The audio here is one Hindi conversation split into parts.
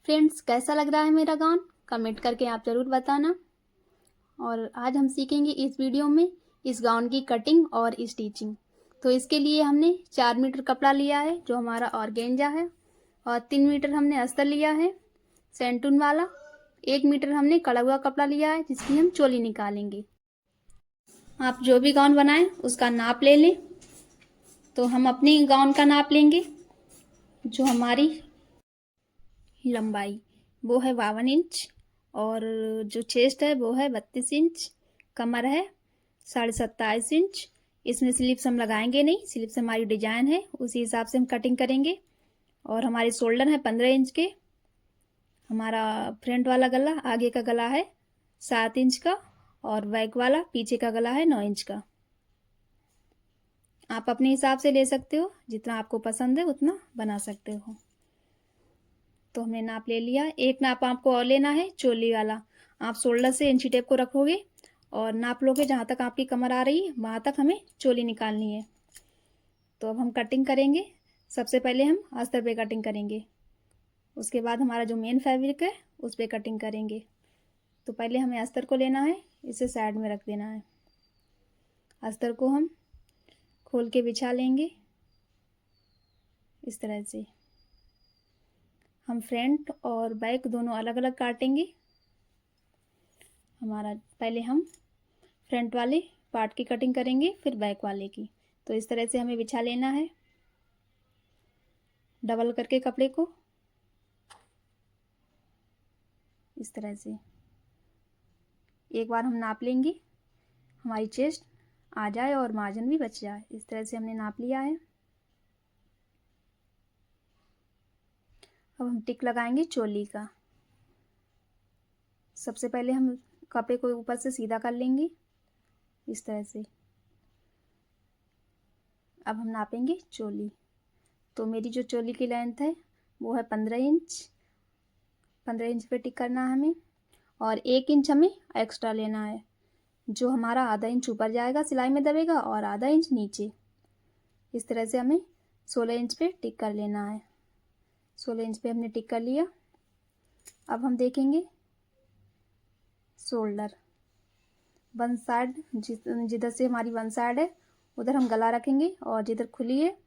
फ्रेंड्स, कैसा लग रहा है मेरा गाउन? कमेंट करके आप ज़रूर बताना। और आज हम सीखेंगे इस वीडियो में इस गाउन की कटिंग और स्टिचिंग। तो इसके लिए हमने 4 मीटर कपड़ा लिया है जो हमारा ऑर्गेन्जा है, और 3 मीटर हमने अस्तर लिया है सेंटून वाला। 1 मीटर हमने कड़ा हुआ कपड़ा लिया है जिसकी हम चोली निकालेंगे। आप जो भी गाउन बनाएं उसका नाप ले लें। तो हम अपनी गाउन का नाप लेंगे। जो हमारी लंबाई वो है 52 इंच, और जो चेस्ट है वो है 32 इंच, कमर है 27.5 इंच। इसमें स्लीव्स हम लगाएंगे नहीं, स्लीव्स हमारी डिजाइन है उसी हिसाब से हम कटिंग करेंगे। और हमारे शोल्डर है 15 इंच के। हमारा फ्रंट वाला गला, आगे का गला है 7 इंच का, और बैक वाला पीछे का गला है 9 इंच का। आप अपने हिसाब से ले सकते हो, जितना आपको पसंद है उतना बना सकते हो। तो हमने नाप ले लिया। एक नाप आपको और लेना है चोली वाला। आप शोल्डर से इंची टेप को रखोगे और नाप लोगे जहाँ तक आपकी कमर आ रही है वहाँ तक हमें चोली निकालनी है। तो अब हम कटिंग करेंगे। सबसे पहले हम अस्तर पे कटिंग करेंगे, उसके बाद हमारा जो मेन फैब्रिक है उस पर कटिंग करेंगे। तो पहले हमें अस्तर को लेना है, इसे साइड में रख देना है। अस्तर को हम खोल के बिछा लेंगे इस तरह से। हम फ्रंट और बैक दोनों अलग अलग काटेंगे। हमारा पहले हम फ्रंट वाले पार्ट की कटिंग करेंगे, फिर बैक वाले की। तो इस तरह से हमें बिछा लेना है डबल करके कपड़े को, इस तरह से। एक बार हम नाप लेंगे, हमारी चेस्ट आ जाए और मार्जिन भी बच जाए। इस तरह से हमने नाप लिया है। अब हम टिक लगाएंगे चोली का। सबसे पहले हम कपड़े को ऊपर से सीधा कर लेंगे इस तरह से। अब हम नापेंगे चोली। तो मेरी जो चोली की लेंथ है वो है 15 इंच। 15 इंच पे टिक करना है हमें, और 1 इंच हमें एक्स्ट्रा लेना है, जो हमारा आधा इंच ऊपर जाएगा सिलाई में दबेगा और आधा इंच नीचे। इस तरह से हमें 16 इंच पे टिक कर लेना है। 16 इंच पे हमने टिक कर लिया। अब हम देखेंगे शोल्डर वन साइड, जिधर से हमारी वन साइड है उधर हम गला रखेंगे, और जिधर खुली है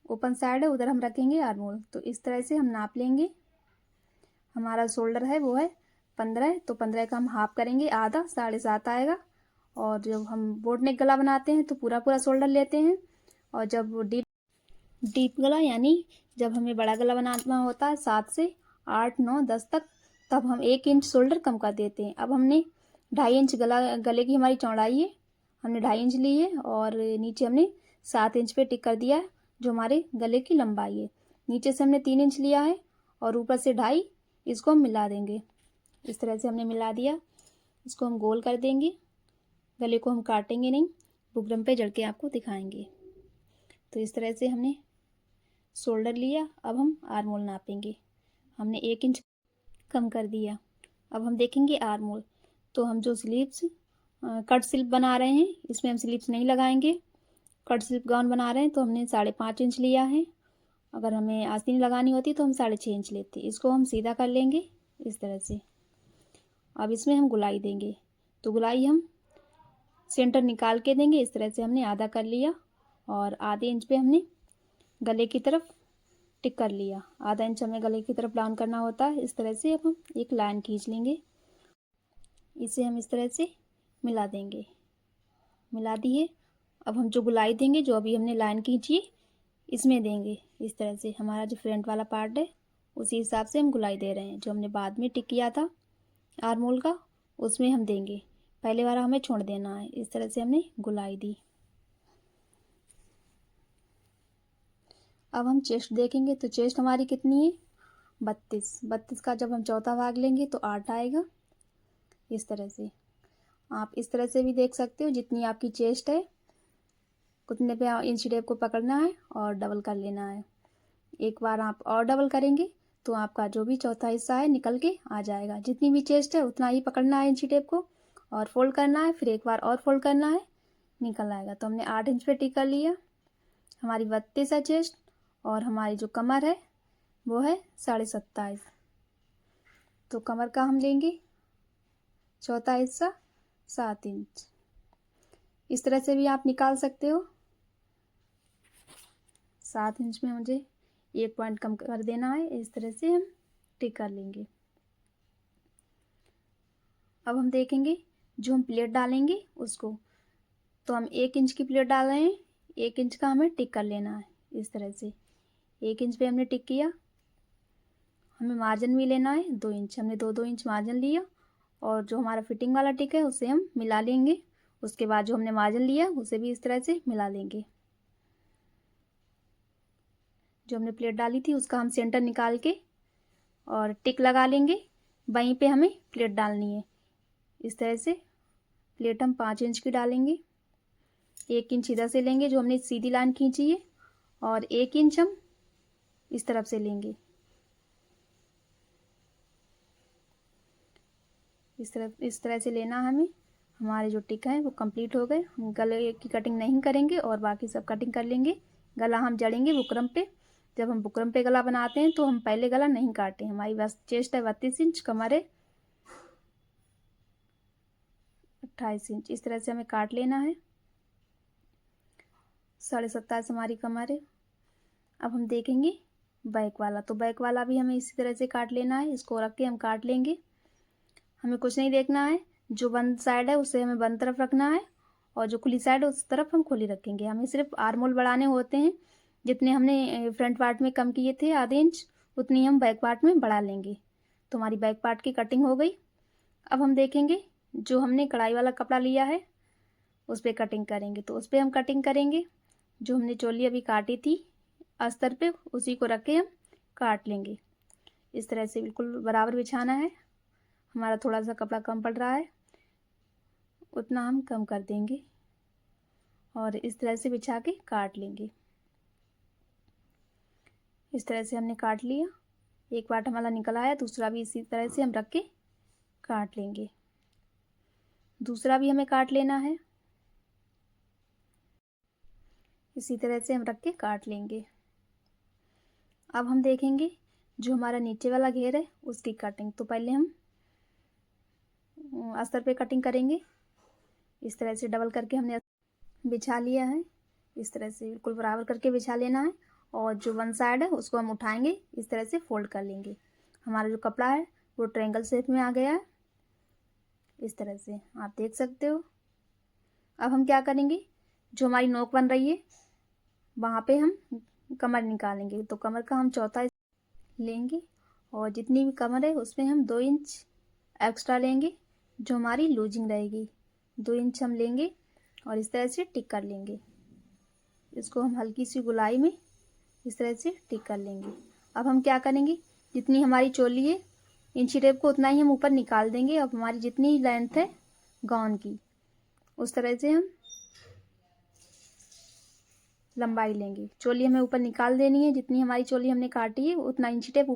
ओपन साइड है उधर हम रखेंगे आर्म होल। तो इस तरह से हम नाप लेंगे। हमारा शोल्डर है वो है 15, तो 15 का हम हाफ करेंगे, आधा 7.5 आएगा। और जब हम बोट नेक गला बनाते हैं तो पूरा पूरा शोल्डर लेते हैं, और जब डीप गला यानी जब हमें बड़ा गला बनाना होता है 7 से 8 9 10 तक, तब हम 1 इंच शोल्डर कम कर देते हैं। अब हमने 2.5 इंच गले की हमारी चौड़ाई है, हमने 2.5 इंच ली है, और नीचे हमने 7 इंच पे टिक कर दिया है जो हमारे गले की लंबाई है। नीचे से हमने 3 इंच लिया है और ऊपर से 2.5, इसको हम मिला देंगे। इस तरह से हमने मिला दिया। इसको हम गोल कर देंगे। गले को हम काटेंगे नहीं, बुकरम पे जड़ के आपको दिखाएंगे। तो इस तरह से हमने शोल्डर लिया। अब हम आर्म होल नापेंगे। हमने 1 इंच कम कर दिया। अब हम देखेंगे आर्म होल। तो हम जो स्लीव्स कट स्लीव बना रहे हैं इसमें हम स्लीव्स नहीं लगाएंगे। कट स्लीव गाउन बना रहे हैं तो हमने 5.5 इंच लिया है। अगर हमें आस्तीन लगानी होती तो हम 6.5 इंच लेते। इसको हम सीधा कर लेंगे इस तरह से। अब इसमें हम गुलाई देंगे। तो गुलाई हम सेंटर निकाल के देंगे। इस तरह से हमने आधा कर लिया, और आधे इंच पे हमने गले की तरफ टिक कर लिया। आधा इंच हमें गले की तरफ डाउन करना होता है। इस तरह से अब हम एक लाइन खींच लेंगे। इसे हम इस तरह से मिला देंगे। मिला दिए। अब हम जो गुलाई देंगे, जो अभी हमने लाइन खींची इसमें देंगे। इस तरह से हमारा जो फ्रंट वाला पार्ट है उसी हिसाब से हम गुलाई दे रहे हैं। जो हमने बाद में टिक किया था आर्म होल का उसमें हम देंगे, पहले वाला हमें छोड़ देना है। इस तरह से हमने गुलाई दी। अब हम चेस्ट देखेंगे। तो चेस्ट हमारी कितनी है 32। 32 का जब हम चौथा भाग लेंगे तो 8 आएगा। इस तरह से आप इस तरह से भी देख सकते हो। जितनी आपकी चेस्ट है उतने पे इंची टेप को पकड़ना है और डबल कर लेना है। एक बार आप और डबल करेंगे तो आपका जो भी चौथा हिस्सा है निकल के आ जाएगा। जितनी भी चेस्ट है उतना ही पकड़ना है इंची टेप को, और फोल्ड करना है, फिर एक बार और फोल्ड करना है, निकल आएगा। तो हमने 8 इंच पे टिक कर लिया। हमारी 32 है चेस्ट, और हमारी जो कमर है वो है 27.5। तो कमर का हम लेंगे चौथा हिस्सा 7 इंच। इस तरह से भी आप निकाल सकते हो। 7 इंच में मुझे 1 पॉइंट कम कर देना है। इस तरह से हम टिक कर लेंगे। अब हम देखेंगे जो हम प्लेट डालेंगे उसको, तो हम 1 इंच की प्लेट डाल रहे हैं। 1 इंच का हमें टिक कर लेना है। इस तरह से 1 इंच पे हमने टिक किया। हमें मार्जिन भी लेना है 2 इंच। हमने 2-2 इंच मार्जिन लिया और जो हमारा फिटिंग वाला टिक है उसे हम मिला लेंगे। उसके बाद जो हमने मार्जिन लिया उसे भी इस तरह से मिला लेंगे। जो हमने प्लेट डाली थी उसका हम सेंटर निकाल के और टिक लगा लेंगे। वहीं पे हमें प्लेट डालनी है। इस तरह से प्लेट हम 5 इंच की डालेंगे। 1 इंच इधर से लेंगे जो हमने सीधी लाइन खींची है और 1 इंच हम इस तरफ से लेंगे। इस तरह से लेना हमें। हमारे जो टिक है वो कंप्लीट हो गए। हम गले की कटिंग नहीं करेंगे और बाकी सब कटिंग कर लेंगे। गला हम जड़ेंगे बुकरम पे। जब हम बुकरम पे गला बनाते हैं तो हम पहले गला नहीं काटें। हमारी बस चेस्ट है 32 इंच, कमर है 28 इंच। इस तरह से हमें काट लेना है। 27.5 हमारी कमर है। अब हम देखेंगे बैक वाला, तो बैक वाला भी हमें इसी तरह से काट लेना है। इसको रख के हम काट लेंगे। हमें कुछ नहीं देखना है। जो बंद साइड है उसे हमें बंद तरफ रखना है और जो खुली साइड है उस तरफ हम खुली रखेंगे। हमें सिर्फ आर्म होल बढ़ाने होते हैं। जितने हमने फ्रंट पार्ट में कम किए थे आधे इंच, उतनी हम बैक पार्ट में बढ़ा लेंगे। तो हमारी बैक पार्ट की कटिंग हो गई। अब हम देखेंगे जो हमने कढ़ाई वाला कपड़ा लिया है उस पर कटिंग करेंगे। तो उस पर हम कटिंग करेंगे। जो हमने चोली अभी काटी थी अस्तर पे उसी को रख के हम काट लेंगे। इस तरह से बिल्कुल बराबर बिछाना है। हमारा थोड़ा सा कपड़ा कम पड़ रहा है, उतना हम कम कर देंगे और इस तरह से बिछा के काट लेंगे। इस तरह से हमने काट लिया। एक पार्ट हमारा निकल आया, दूसरा भी इसी तरह से हम रख के काट लेंगे। दूसरा भी हमें काट लेना है। इसी तरह से हम रख के काट लेंगे। अब हम देखेंगे जो हमारा नीचे वाला घेर है उसकी कटिंग। तो पहले हम अस्तर पे कटिंग करेंगे। इस तरह से डबल करके हमने बिछा लिया है। इस तरह से बिल्कुल बराबर करके बिछा लेना है और जो वन साइड है उसको हम उठाएंगे, इस तरह से फोल्ड कर लेंगे। हमारा जो कपड़ा है वो ट्रायंगल शेप में आ गया है। इस तरह से आप देख सकते हो। अब हम क्या करेंगे, जो हमारी नोक बन रही है वहाँ पे हम कमर निकालेंगे। तो कमर का हम चौथा लेंगे और जितनी भी कमर है उसमें हम 2 इंच एक्स्ट्रा लेंगे जो हमारी लूजिंग रहेगी। 2 इंच हम लेंगे और इस तरह से टिक कर लेंगे। इसको हम हल्की सी गुलाई में इस तरह से टिक कर लेंगे। अब हम क्या करेंगे, जितनी हमारी चोली है इंची टेप को उतना ही हम ऊपर निकाल देंगे। अब हमारी जितनी लेंथ है गाउन की उस तरह से हम लंबाई लेंगे। चोली हमें ऊपर निकाल देनी है। जितनी हमारी चोली हमने काटी है उतना इंची टेप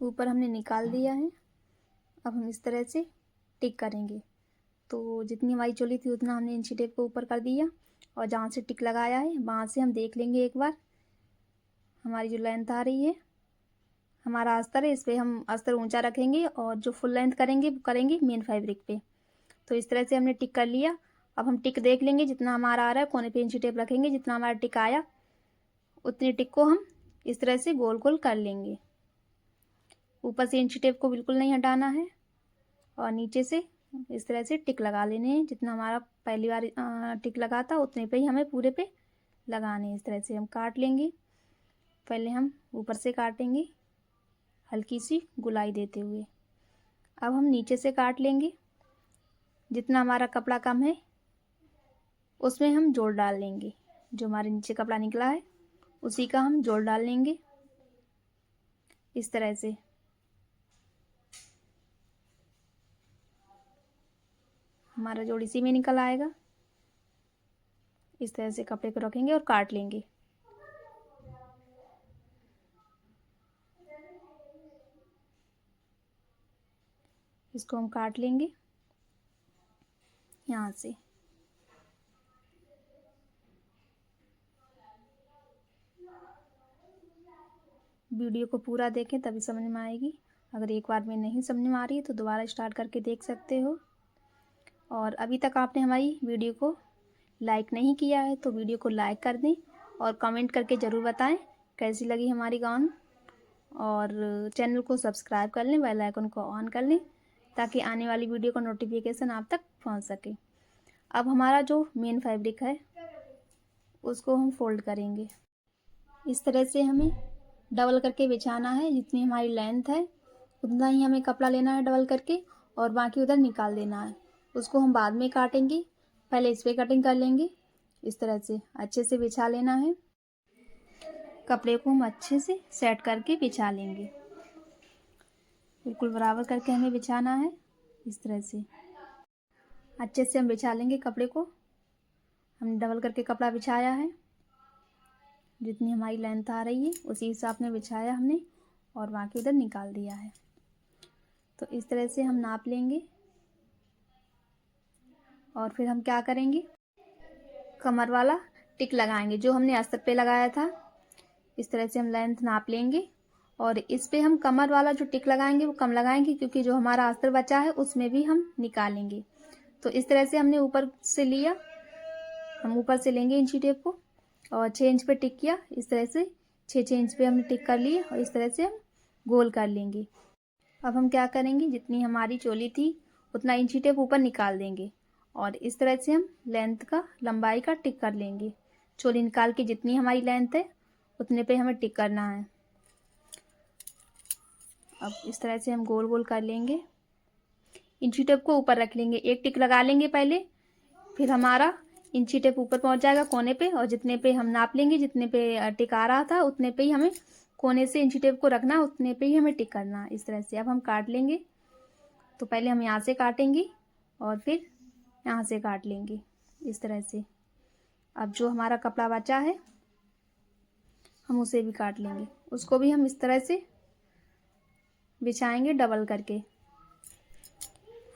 ऊपर हमने निकाल दिया है। अब हम इस तरह से टिक करेंगे। तो जितनी हमारी चोली थी उतना हमने इंची टेप को ऊपर कर दिया और जहाँ से टिक लगाया है वहाँ से हम देख लेंगे एक बार हमारी जो लेंथ आ रही है। हमारा अस्तर है, इस पर हम अस्तर ऊंचा रखेंगे और जो फुल लेंथ करेंगे वो करेंगे मेन फैब्रिक पे। तो इस तरह से हमने टिक कर लिया। अब हम टिक देख लेंगे जितना हमारा आ रहा है, कोने पे इंची टेप रखेंगे। जितना हमारा टिक आया उतनी टिक को हम इस तरह से गोल गोल कर लेंगे। ऊपर से इंची टेप को बिल्कुल नहीं हटाना है और नीचे से इस तरह से टिक लगा लेने हैं। जितना हमारा पहली बार टिक लगा था उतने पे ही हमें पूरे पे लगाने हैं। इस तरह से हम काट लेंगे। पहले हम ऊपर से काटेंगे हल्की सी गुलाई देते हुए। अब हम नीचे से काट लेंगे। जितना हमारा कपड़ा कम है उसमें हम जोड़ डाल लेंगे। जो हमारे नीचे कपड़ा निकला है उसी का हम जोड़ डाल लेंगे इस तरह से। हमारा जोड़ इसी में निकल आएगा। इस तरह से कपड़े को रखेंगे और काट लेंगे। इसको हम काट लेंगे यहाँ से। वीडियो को पूरा देखें तभी समझ में आएगी। अगर एक बार में नहीं समझ में आ रही है तो दोबारा स्टार्ट करके देख सकते हो। और अभी तक आपने हमारी वीडियो को लाइक नहीं किया है तो वीडियो को लाइक कर दें और कमेंट करके ज़रूर बताएं कैसी लगी हमारी गाउन। और चैनल को सब्सक्राइब कर लें, बेल आइकन को ऑन कर लें ताकि आने वाली वीडियो का नोटिफिकेशन आप तक पहुंच सके। अब हमारा जो मेन फैब्रिक है उसको हम फोल्ड करेंगे। इस तरह से हमें डबल करके बिछाना है। जितनी हमारी लेंथ है उतना ही हमें कपड़ा लेना है डबल करके और बाकी उधर निकाल देना है। उसको हम बाद में काटेंगे, पहले इस पर कटिंग कर लेंगे। इस तरह से अच्छे से बिछा लेना है। कपड़े को हम अच्छे से सेट करके बिछा लेंगे। बिल्कुल बराबर करके हमें बिछाना है। इस तरह से अच्छे से हम बिछा लेंगे कपड़े को। हमने डबल करके कपड़ा बिछाया है, जितनी हमारी लेंथ आ रही है उसी हिसाब में बिछाया हमने और बाकी उधर निकाल दिया है। तो इस तरह से हम नाप लेंगे और फिर हम क्या करेंगे, कमर वाला टिक लगाएंगे जो हमने अस्तर पे लगाया था। इस तरह से हम लेंथ नाप लेंगे और इस पे हम कमर वाला जो टिक लगाएंगे वो कम लगाएंगे क्योंकि जो हमारा अस्तर बचा है उसमें भी हम निकालेंगे। तो इस तरह से हमने ऊपर से लिया, हम ऊपर से लेंगे इंची टेप को और 6 इंच पे टिक किया। इस तरह से 6 इंच पे हमने टिक कर लिए और इस तरह से हम गोल कर लेंगे। अब हम क्या करेंगे, जितनी हमारी चोली थी उतना इंची टेप ऊपर निकाल देंगे और इस तरह से हम लेंथ का लंबाई का टिक कर लेंगे। चोली निकाल के जितनी हमारी लेंथ है उतने पे हमें टिक करना है। अब इस तरह से हम गोल गोल कर लेंगे। इंची टेप को ऊपर रख लेंगे, एक टिक लगा लेंगे पहले, फिर हमारा इंची टेप ऊपर पहुंच जाएगा कोने पे और जितने पे हम नाप लेंगे, जितने पे टिक आ रहा था उतने पे ही हमें कोने से इंची टेप को रखना, उतने पे ही हमें टिक करना। इस तरह से अब हम काट लेंगे। तो पहले हम यहाँ से काटेंगे और फिर यहाँ से काट लेंगे इस तरह से। अब जो हमारा कपड़ा बचा है हम उसे भी काट लेंगे, उसको भी हम इस तरह से बिछाएंगे डबल करके।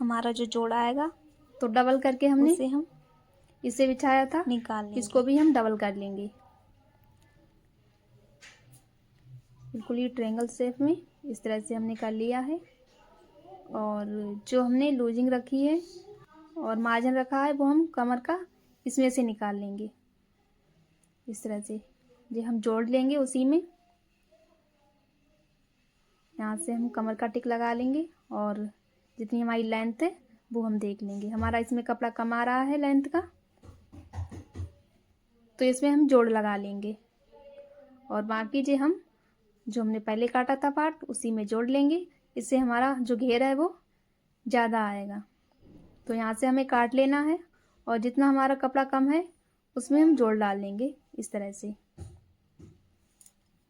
हमारा जो जोड़ा आएगा तो डबल करके हमने इसे बिछाया था, इसको भी हम डबल कर लेंगे बिल्कुल ही ट्रायंगल शेप में। इस तरह से हमने कर लिया है और जो हमने लूजिंग रखी है और मार्जिन रखा है वो हम कमर का इसमें से निकाल लेंगे। इस तरह से ये हम जोड़ लेंगे उसी में। यहाँ से हम कमर का टिक लगा लेंगे और जितनी हमारी लेंथ है वो हम देख लेंगे। हमारा इसमें कपड़ा कम आ रहा है लेंथ का तो इसमें हम जोड़ लगा लेंगे और बाकी जो हमने पहले काटा था पार्ट उसी में जोड़ लेंगे। इससे हमारा जो घेर है वो ज़्यादा आएगा। तो यहाँ से हमें काट लेना है और जितना हमारा कपड़ा कम है उसमें हम जोड़ डाल लेंगे। इस तरह से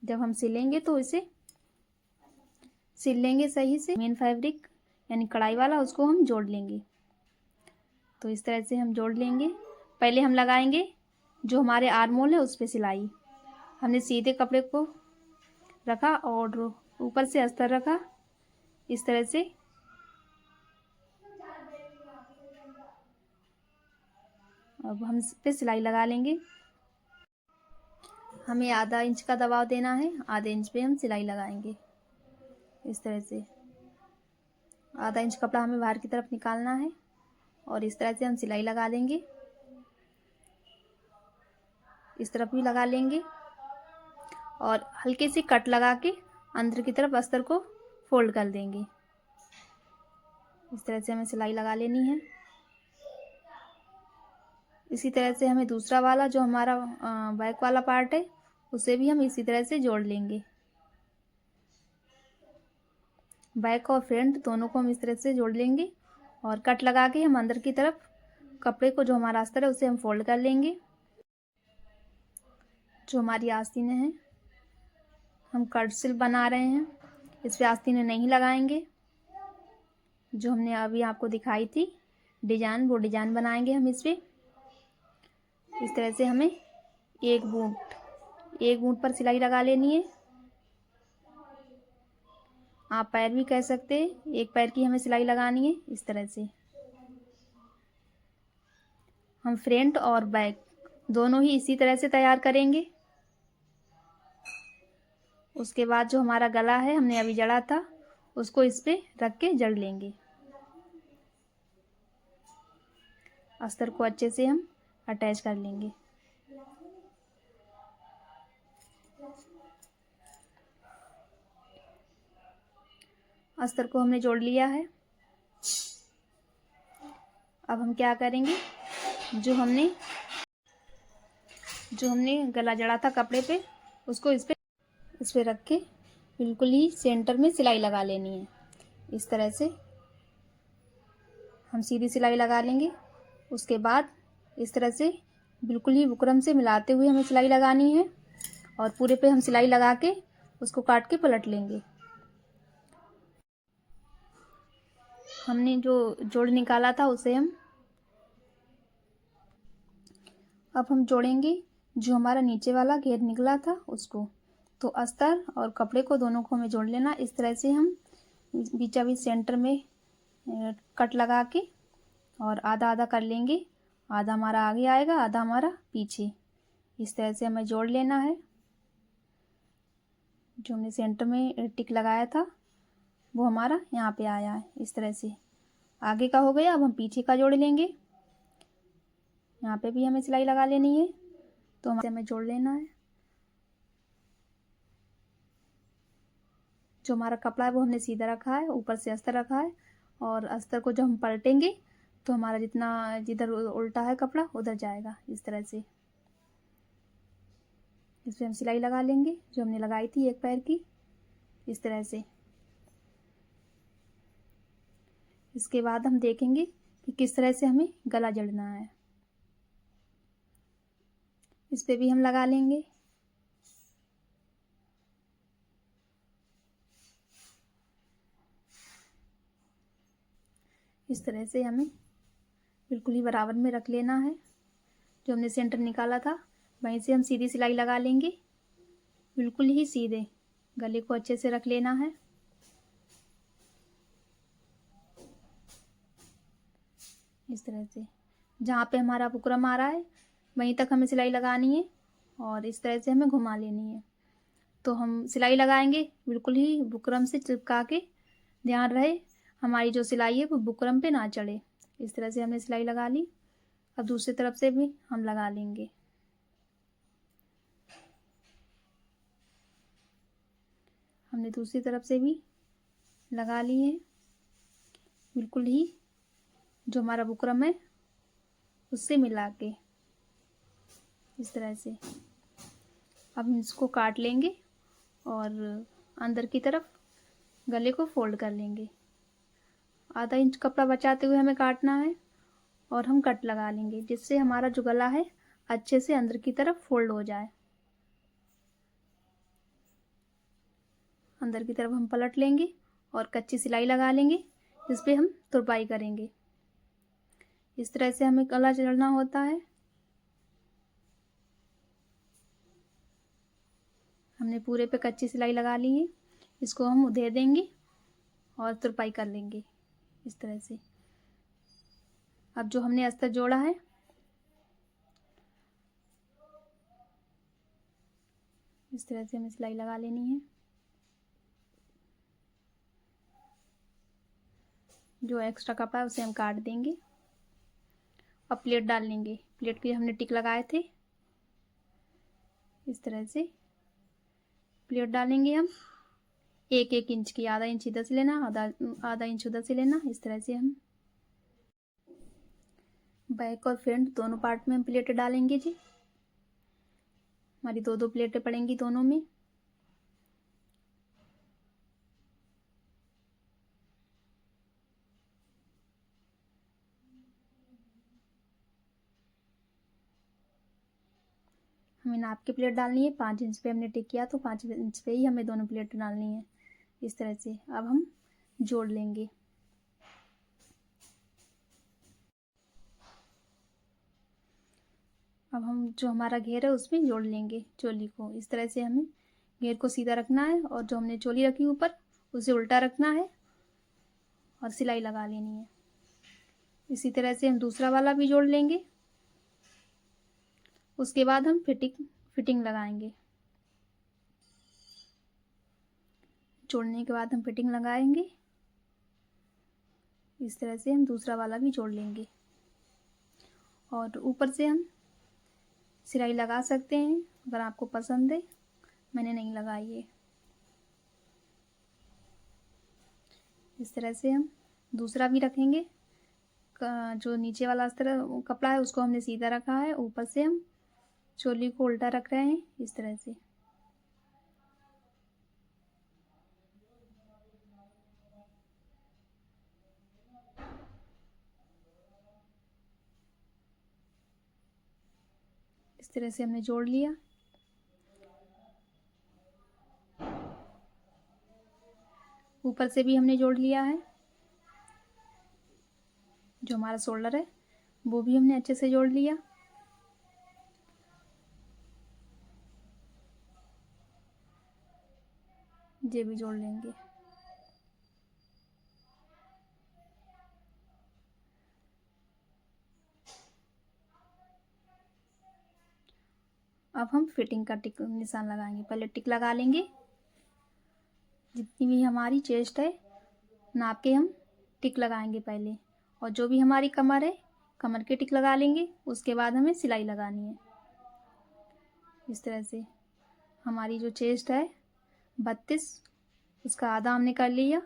जब हम सिलेंगे तो इसे सिल लेंगे सही से। मेन फैब्रिक यानी कढ़ाई वाला उसको हम जोड़ लेंगे। तो इस तरह से हम जोड़ लेंगे। पहले हम लगाएंगे जो हमारे आर्मोल है उस पर सिलाई। हमने सीधे कपड़े को रखा और ऊपर से अस्तर रखा इस तरह से। अब हम इस पे सिलाई लगा लेंगे। हमें आधा इंच का दबाव देना है, आधे इंच पे हम सिलाई लगाएंगे इस तरह से। आधा इंच कपड़ा हमें बाहर की तरफ निकालना है और इस तरह से हम सिलाई लगा देंगे। इस तरफ भी लगा लेंगे और हल्के से कट लगा के अंदर की तरफ अस्तर को फोल्ड कर देंगे। इस तरह से हमें सिलाई लगा लेनी है। इसी तरह से हमें दूसरा वाला जो हमारा बैक वाला पार्ट है उसे भी हम इसी तरह से जोड़ लेंगे। बैक और फ्रंट दोनों को हम इस तरह से जोड़ लेंगे और कट लगा के हम अंदर की तरफ कपड़े को जो हमारा अस्तर है उसे हम फोल्ड कर लेंगे। जो हमारी आस्तीनें हैं हम कट सिल बना रहे हैं, इस पे आस्तीनें नहीं लगाएंगे। जो हमने अभी आपको दिखाई थी डिजाइन, वो डिजाइन बनाएंगे हम इस पे। इस तरह से हमें एक बूंद पर सिलाई लगा लेनी है। आप पैर भी कह सकते हैं, एक पैर की हमें सिलाई लगानी है। इस तरह से हम फ्रंट और बैक दोनों ही इसी तरह से तैयार करेंगे। उसके बाद जो हमारा गला है हमने अभी जड़ा था उसको इस पे रख के जड़ लेंगे। अस्तर को अच्छे से हम अटैच कर लेंगे। अस्तर को हमने जोड़ लिया है। अब हम क्या करेंगे, जो हमने गला जड़ा था कपड़े पे, उसको इस पे रख के बिल्कुल ही सेंटर में सिलाई लगा लेनी है। इस तरह से हम सीधी सिलाई लगा लेंगे। उसके बाद इस तरह से बिल्कुल ही बुकरम से मिलाते हुए हमें सिलाई लगानी है और पूरे पे हम सिलाई लगा के उसको काट के पलट लेंगे। हमने जो जोड़ निकाला था उसे अब हम जोड़ेंगे जो हमारा नीचे वाला घेर निकला था उसको। तो अस्तर और कपड़े को दोनों को हमें जोड़ लेना। इस तरह से हम बीचा बीच सेंटर में कट लगा के और आधा आधा कर लेंगे। आधा हमारा आगे आएगा, आधा हमारा पीछे। इस तरह से हमें जोड़ लेना है। जो हमने सेंटर में टिक लगाया था वो हमारा यहाँ पे आया है। इस तरह से आगे का हो गया। अब हम पीछे का जोड़ लेंगे। यहाँ पे भी हमें सिलाई लगा लेनी है। तो हमें जोड़ लेना है। जो हमारा कपड़ा है वो हमने सीधा रखा है, ऊपर से अस्तर रखा है और अस्तर को जब हम पलटेंगे तो हमारा जिधर उल्टा है कपड़ा उधर जाएगा। इस तरह से इस पर हम सिलाई लगा लेंगे जो हमने लगाई थी एक पैर की। इस तरह से इसके बाद हम देखेंगे कि किस तरह से हमें गला जड़ना है। इस पे भी हम लगा लेंगे। इस तरह से हमें बिल्कुल ही बराबर में रख लेना है। जो हमने सेंटर निकाला था वहीं से हम सीधी सिलाई लगा लेंगे। बिल्कुल ही सीधे गले को अच्छे से रख लेना है। इस तरह से जहाँ पे हमारा बुकरम आ रहा है वहीं तक हमें सिलाई लगानी है और इस तरह से हमें घुमा लेनी है। तो हम सिलाई लगाएंगे बिल्कुल ही बुकरम से चिपका के। ध्यान रहे हमारी जो सिलाई है वो बुकरम पे ना चढ़े। इस तरह से हमने सिलाई लगा ली। अब दूसरी तरफ से भी हम लगा लेंगे। हमने दूसरी तरफ से भी लगा ली है। बिल्कुल ही जो हमारा बुकरम है उससे मिला के इस तरह से अब हम इसको काट लेंगे और अंदर की तरफ गले को फोल्ड कर लेंगे। आधा इंच कपड़ा बचाते हुए हमें काटना है और हम कट लगा लेंगे जिससे हमारा जो गला है अच्छे से अंदर की तरफ फोल्ड हो जाए। अंदर की तरफ हम पलट लेंगे और कच्ची सिलाई लगा लेंगे जिस पे हम तुरपाई करेंगे। इस तरह से हमें गला जड़ना होता है। हमने पूरे पे कच्ची सिलाई लगा ली है। इसको हम उधेड़ देंगे और तुरपाई कर लेंगे इस तरह से। अब जो हमने अस्तर जोड़ा है इस तरह से हमें सिलाई लगा लेनी है। जो एक्स्ट्रा कपड़ा है उसे हम काट देंगे। अब प्लेट डाल लेंगे। प्लेट के हमने टिक लगाए थे। इस तरह से प्लेट डालेंगे हम 1-1 इंच की। आधा इंच इधर से लेना, आधा इंच उधर से लेना। इस तरह से हम बैक और फ्रंट दोनों पार्ट में हम प्लेटें डालेंगे जी। हमारी 2-2 प्लेटें पड़ेंगी दोनों में। हमें नाप के प्लेट डालनी है। 5 इंच पे हमने टिक किया तो 5 इंच पे ही हमें दोनों प्लेटें डालनी है। इस तरह से अब हम जोड़ लेंगे। अब हम जो हमारा घेर है उसमें जोड़ लेंगे चोली को। इस तरह से हमें घेर को सीधा रखना है और जो हमने चोली रखी ऊपर उसे उल्टा रखना है और सिलाई लगा लेनी है। इसी तरह से हम दूसरा वाला भी जोड़ लेंगे। उसके बाद हम फिटिंग लगाएंगे। जोड़ने के बाद हम फिटिंग लगाएंगे। इस तरह से हम दूसरा वाला भी जोड़ लेंगे और ऊपर से हम सिलाई लगा सकते हैं अगर आपको पसंद है। मैंने नहीं लगाई है। इस तरह से हम दूसरा भी रखेंगे। जो नीचे वाला अस्तर कपड़ा है उसको हमने सीधा रखा है, ऊपर से हम चोली को उल्टा रख रहे हैं इस तरह से। इस तरह से हमने जोड़ लिया। ऊपर से भी हमने जोड़ लिया है। जो हमारा शोल्डर है वो भी हमने अच्छे से जोड़ लिया। ये भी जोड़ लेंगे। अब हम फिटिंग का टिक निशान लगाएंगे। पहले टिक लगा लेंगे। जितनी भी हमारी चेस्ट है नाप के हम टिक लगाएंगे पहले, और जो भी हमारी कमर है कमर के टिक लगा लेंगे। उसके बाद हमें सिलाई लगानी है। इस तरह से हमारी जो चेस्ट है 32, उसका आधा हमने कर लिया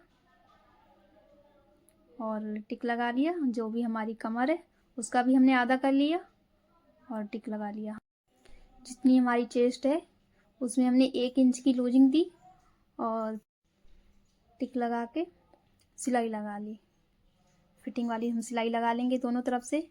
और टिक लगा लिया। जो भी हमारी कमर है उसका भी हमने आधा कर लिया और टिक लगा लिया। जितनी हमारी चेस्ट है उसमें हमने 1 इंच की लूजिंग दी और टिक लगा के सिलाई लगा ली। फिटिंग वाली हम सिलाई लगा लेंगे दोनों तरफ से।